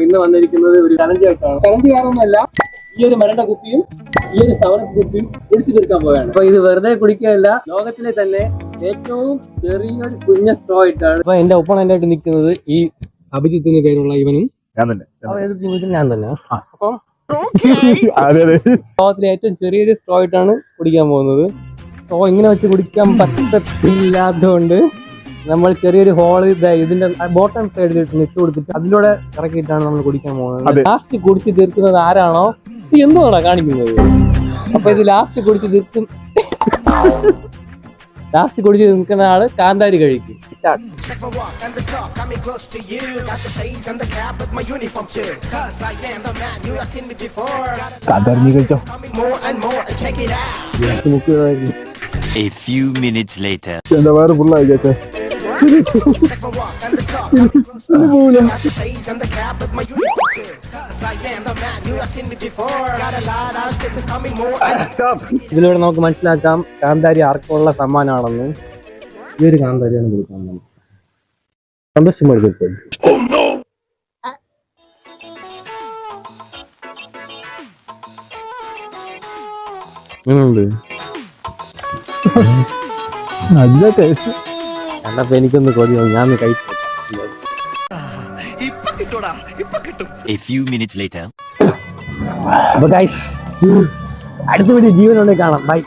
ഇന്ന് വന്നിരിക്കുന്നത് ഒരു ചലഞ്ച് ആയിട്ടാണ്. ചലഞ്ച് കാരണമല്ല, ഈ ഒരു മരണ്ട കുപ്പിയും ഈ ഒരു സവണ കുപ്പിയും കുടിച്ചു തീർക്കാൻ പോവുകയാണ്. അപ്പൊ ഇത് വെറുതെ കുടിക്കുകയല്ല, ലോകത്തിലെ തന്നെ ഏറ്റവും ചെറിയൊരു കുഞ്ഞ സ്ട്രോ ആയിട്ടാണ്. അപ്പൊ എന്റെ ഒപ്പണന്റ് ആയിട്ട് നിൽക്കുന്നത് ഈ അഭിജിത്തിന് പേരുള്ള ഇവനും ഞാൻ തന്നെ. അപ്പം ലോകത്തിലെ ഏറ്റവും ചെറിയൊരു സ്ട്രോ ആയിട്ടാണ് കുടിക്കാൻ പോകുന്നത്. സ്ട്രോ ഇങ്ങനെ വെച്ച് കുടിക്കാൻ പറ്റത്തില്ലാത്തതുകൊണ്ട് നമ്മൾ ചെറിയൊരു ഹോള് ഇതിന്റെ ബോട്ടം സൈഡിൽ ഇട്ട് കൊടുത്തിട്ട് അതിലൂടെ ഇറക്കിയിട്ടാണ് നമ്മൾ കുടിക്കാൻ പോകുന്നത്. ലാസ്റ്റ് കുടിച്ച് തീർക്കുന്നത് ആരാണോ എന്തുവാണോ കാണിക്കുന്നത്. അപ്പൊ ഇത് ലാസ്റ്റ് കുടിച്ച് നിൽക്കുന്ന ആള് കാന്താരി കഴിക്കും. A few minutes later. എന്താ വേറെ ഫുള്ളായി ചേച്ചേ. ഇതിലൂടെ നമുക്ക് മനസ്സിലാക്കാം കാന്താരി ആർക്കുള്ള സമ്മാനമാണെന്ന്. ഈ ഒരു കാന്താരിയാണ് കൊടുക്കാൻ സന്തോഷം എടുക്കും. നല്ല ടേസ്റ്റ്. കണ്ടപ്പോ എനിക്കൊന്ന് കൊതിയോ, ഞാൻ കഴിച്ചു. A few minutes later. അപ്പൊ ഗൈസ്, അടുത്ത വീഡിയോ ജീവനുണ്ടെങ്കിൽ കാണാം. ബൈ.